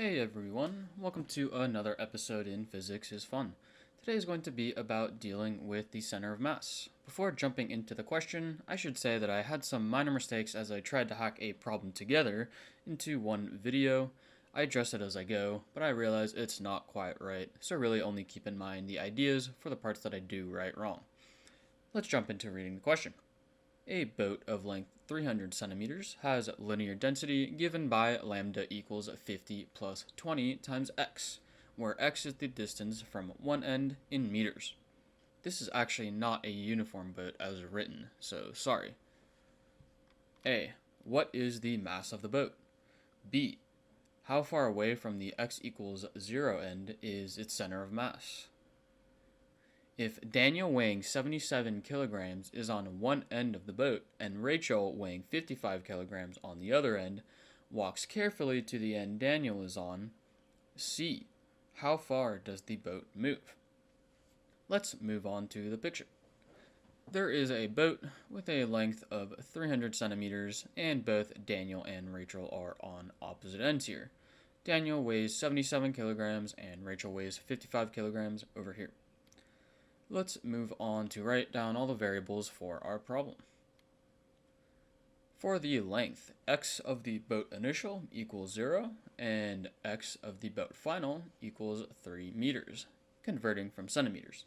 Hey everyone, welcome to another episode in Physics is Fun. Today is going to be about dealing with the center of mass. Before jumping into the question, I should say that I had some minor mistakes as I tried to hack a problem together into one video. I address it as I go, but I realize it's not quite right, so really only keep in mind the ideas for the parts that I do wrong. Let's jump into reading the question. A boat of length 300 centimeters has linear density given by lambda equals 50 plus 20 times x, where x is the distance from one end in meters. This is actually not a uniform boat as written, so sorry. A. What is the mass of the boat? B. How far away from the x equals 0 end is its center of mass? If Daniel weighing 77 kilograms is on one end of the boat and Rachel weighing 55 kilograms on the other end walks carefully to the end Daniel is on, C. How far does the boat move? Let's move on to the picture. There is a boat with a length of 300 centimeters and both Daniel and Rachel are on opposite ends here. Daniel weighs 77 kilograms and Rachel weighs 55 kilograms over here. Let's move on to write down all the variables for our problem. For the length, x of the boat initial equals 0 and x of the boat final equals 3 meters, converting from centimeters.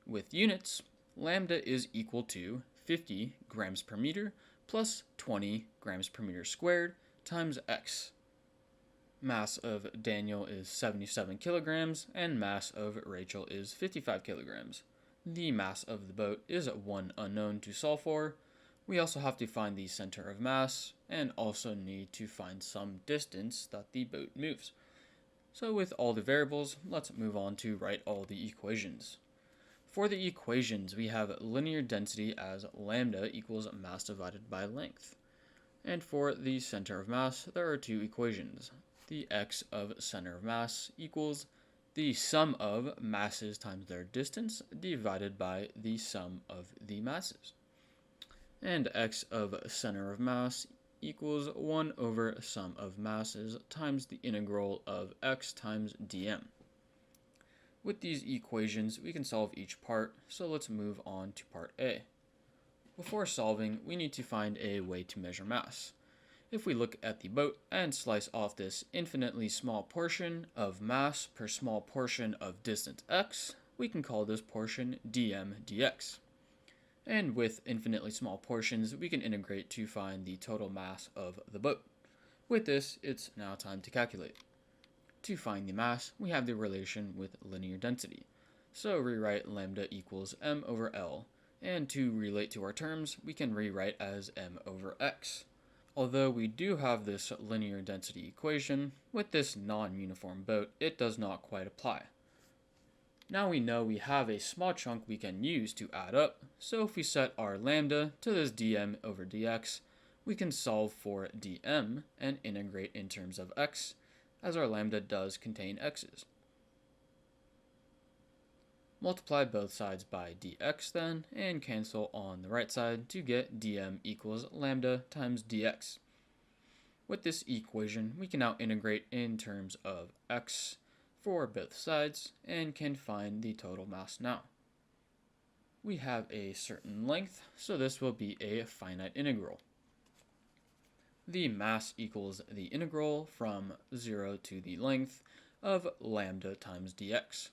With units, lambda is equal to 50 grams per meter plus 20 grams per meter squared times x. Mass of Daniel is 77 kilograms, and mass of Rachel is 55 kilograms. The mass of the boat is one unknown to solve for. We also have to find the center of mass, and also need to find some distance that the boat moves. So with all the variables, let's move on to write all the equations. For the equations, we have linear density as lambda equals mass divided by length. And for the center of mass, there are two equations. The x of center of mass equals the sum of masses times their distance divided by the sum of the masses. And x of center of mass equals 1 over sum of masses times the integral of x times dm. With these equations, we can solve each part, so let's move on to part A. Before solving, we need to find a way to measure mass. If we look at the boat and slice off this infinitely small portion of mass per small portion of distance x, we can call this portion dm dx. And with infinitely small portions, we can integrate to find the total mass of the boat. With this, it's now time to calculate. To find the mass, we have the relation with linear density. So rewrite lambda equals m over L, and to relate to our terms, we can rewrite as m over x. Although we do have this linear density equation, with this non-uniform boat, it does not quite apply. Now we know we have a small chunk we can use to add up, so if we set our lambda to this dm over dx, we can solve for dm and integrate in terms of x, as our lambda does contain x's. Multiply both sides by dx then, and cancel on the right side to get dm equals lambda times dx. With this equation, we can now integrate in terms of x for both sides, and can find the total mass now. We have a certain length, so this will be a finite integral. The mass equals the integral from 0 to the length of lambda times dx.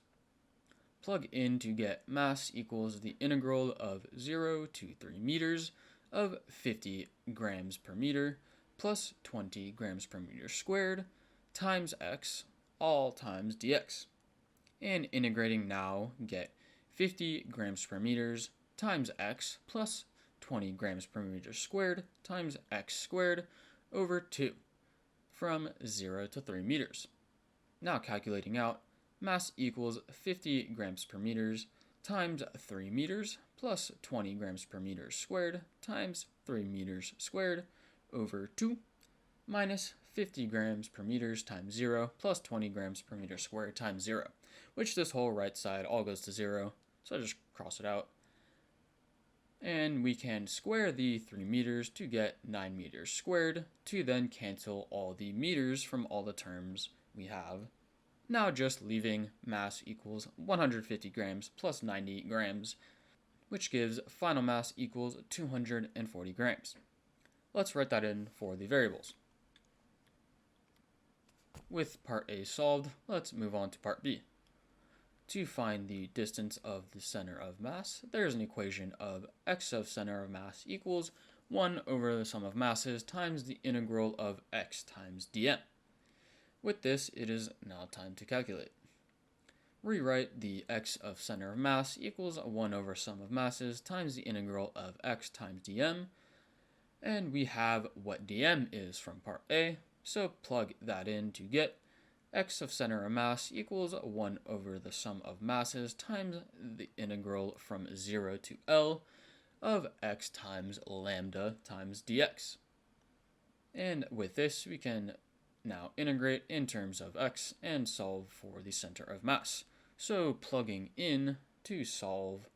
Plug in to get mass equals the integral of 0 to 3 meters of 50 grams per meter plus 20 grams per meter squared times x, all times dx. And integrating now, get 50 grams per meters times x plus 20 grams per meter squared times x squared over 2 from 0 to 3 meters. Now calculating out, mass equals 50 grams per meters times 3 meters plus 20 grams per meter squared times 3 meters squared over 2 minus 50 grams per meters times 0 plus 20 grams per meter squared times 0, which this whole right side all goes to 0, so I just cross it out. And we can square the 3 meters to get 9 meters squared to then cancel all the meters from all the terms we have. Now just leaving mass equals 150 grams plus 90 grams, which gives final mass equals 240 grams. Let's write that in for the variables. With part A solved, let's move on to part B. To find the distance of the center of mass, there's an equation of x of center of mass equals 1 over the sum of masses times the integral of x times dm. With this, it is now time to calculate. Rewrite the x of center of mass equals 1 over sum of masses times the integral of x times dm. And we have what dm is from part A, so plug that in to get x of center of mass equals 1 over the sum of masses times the integral from 0 to L of x times lambda times dx. And with this, we can now integrate in terms of x and solve for the center of mass. So plugging in to solve,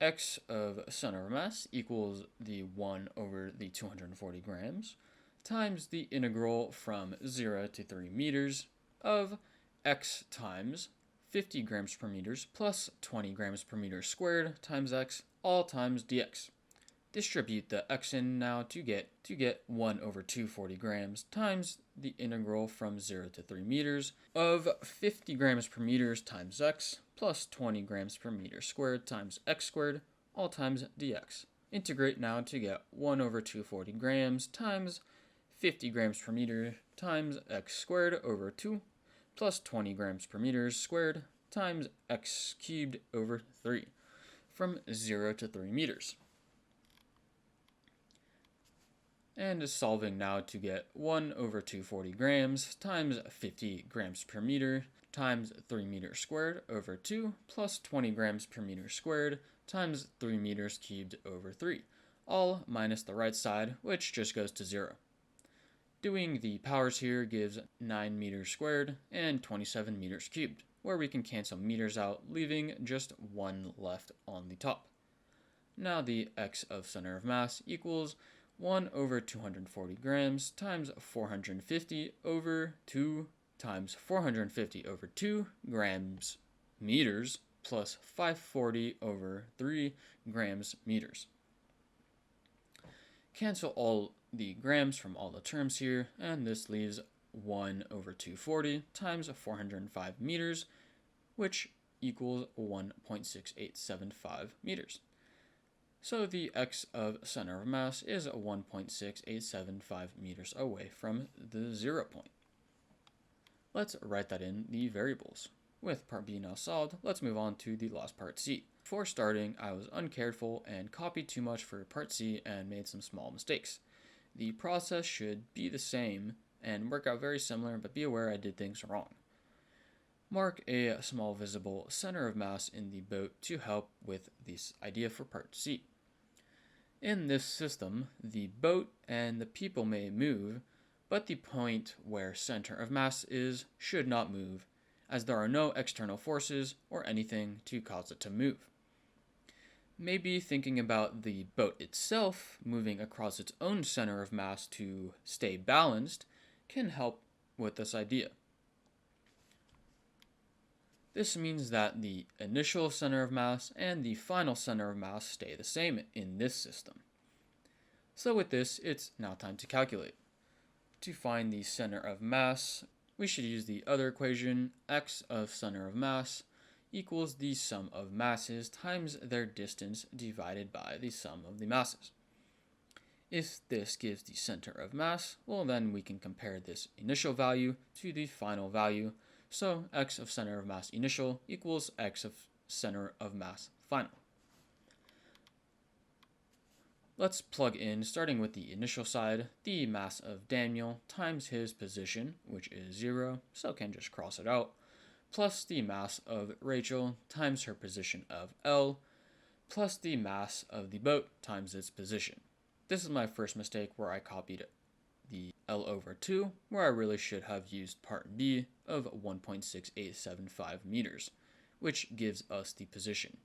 x of center of mass equals the 1 over the 240 grams times the integral from 0 to 3 meters of x times 50 grams per meters plus 20 grams per meter squared times x, all times dx. Distribute the x in now to get 1 over 240 grams times the integral from 0 to 3 meters of 50 grams per meters times x plus 20 grams per meter squared times x squared, all times dx. Integrate now to get 1 over 240 grams times 50 grams per meter times x squared over 2 plus 20 grams per meter squared times x cubed over 3 from 0 to 3 meters. And solving now to get 1 over 240 grams times 50 grams per meter times 3 meters squared over 2 plus 20 grams per meter squared times 3 meters cubed over 3, all minus the right side, which just goes to 0. Doing the powers here gives 9 meters squared and 27 meters cubed, where we can cancel meters out, leaving just 1 left on the top. Now the x of center of mass equals 1 over 240 grams times 450 over 2 times 450 over 2 grams meters plus 540 over 3 grams meters. Cancel all the grams from all the terms here, and this leaves 1 over 240 times 405 meters, which equals 1.6875 meters. So the x of center of mass is 1.6875 meters away from the 0 point. Let's write that in the variables. With part B now solved, let's move on to the last part C. Before starting, I was uncareful and copied too much for part C and made some small mistakes. The process should be the same and work out very similar, but be aware I did things wrong. Mark a small visible center of mass in the boat to help with this idea for part C. In this system, the boat and the people may move, but the point where center of mass is should not move, as there are no external forces or anything to cause it to move. Maybe thinking about the boat itself moving across its own center of mass to stay balanced can help with this idea. This means that the initial center of mass and the final center of mass stay the same in this system. So with this, it's now time to calculate. To find the center of mass, we should use the other equation, x of center of mass equals the sum of masses times their distance divided by the sum of the masses. If this gives the center of mass, well then we can compare this initial value to the final value, so x of center of mass initial equals x of center of mass final. Let's plug in, starting with the initial side, the mass of Daniel times his position, which is 0, so can just cross it out, plus the mass of Rachel times her position of L, plus the mass of the boat times its position. This is my first mistake where I copied the L over 2, where I really should have used part B of 1.6875 meters, which gives us the position.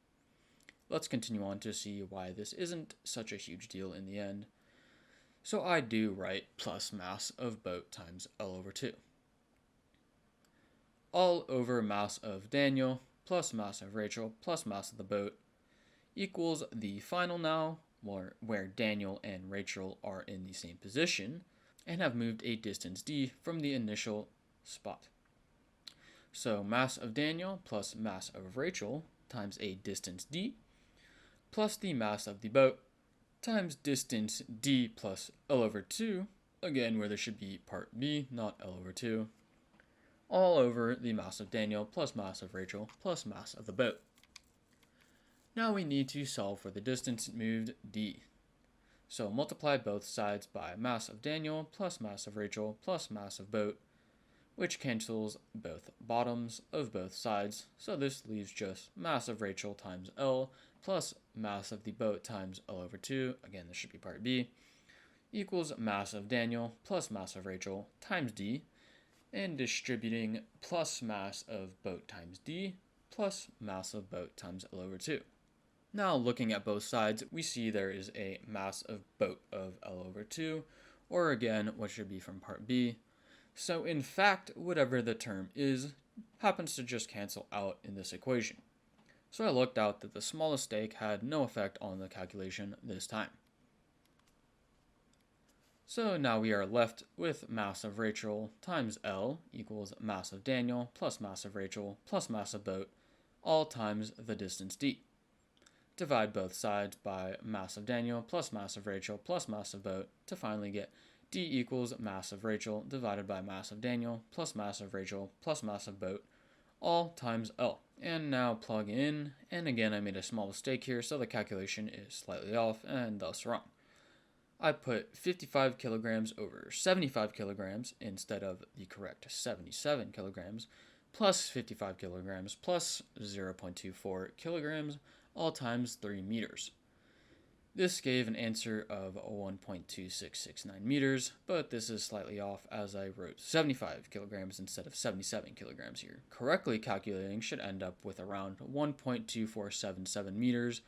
let's continue on to see why this isn't such a huge deal in the end. So I do write plus mass of boat times L over 2. All over mass of Daniel plus mass of Rachel plus mass of the boat equals the final now, where Daniel and Rachel are in the same position and have moved a distance d from the initial spot. So mass of Daniel plus mass of Rachel times a distance d plus the mass of the boat times distance d plus L over 2, again where there should be part b, not L over 2, all over the mass of Daniel plus mass of Rachel plus mass of the boat. Now we need to solve for the distance moved d. So multiply both sides by mass of Daniel plus mass of Rachel plus mass of boat, which cancels both bottoms of both sides, so this leaves just mass of Rachel times L plus mass of the boat times L over 2, again this should be part b, equals mass of Daniel plus mass of Rachel times d, and distributing plus mass of boat times d plus mass of boat times L over 2. Now looking at both sides, we see there is a mass of boat of L over 2, or again what should be from part b. So in fact, whatever the term is happens to just cancel out in this equation. So I looked out that the smallest stake had no effect on the calculation this time. So now we are left with mass of Rachel times L equals mass of Daniel plus mass of Rachel plus mass of boat, all times the distance d. Divide both sides by mass of Daniel plus mass of Rachel plus mass of boat to finally get d equals mass of Rachel divided by mass of Daniel plus mass of Rachel plus mass of boat, all times L. And now plug in, and again I made a small mistake here, so the calculation is slightly off and thus wrong. I put 55 kilograms over 75 kilograms instead of the correct 77 kilograms, plus 55 kilograms plus 0.24 kilograms, all times 3 meters. This gave an answer of 1.2669 meters, but this is slightly off as I wrote 75 kilograms instead of 77 kilograms here. Correctly calculating should end up with around 1.2477 meters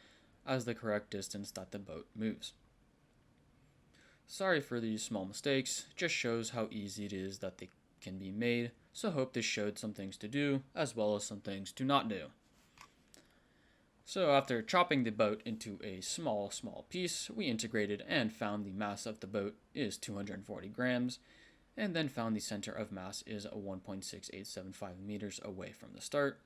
as the correct distance that the boat moves. Sorry for these small mistakes, just shows how easy it is that they can be made, so hope this showed some things to do as well as some things to not do. So after chopping the boat into a small piece, we integrated and found the mass of the boat is 240 grams, and then found the center of mass is 1.6875 meters away from the start,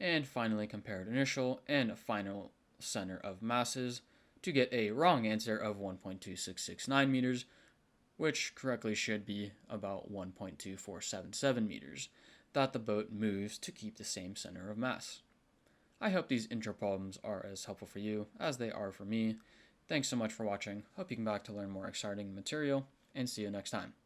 and finally compared initial and final center of masses to get a wrong answer of 1.2669 meters, which correctly should be about 1.2477 meters, that the boat moves to keep the same center of mass. I hope these intro problems are as helpful for you as they are for me. Thanks so much for watching. Hope you come back to learn more exciting material, and see you next time.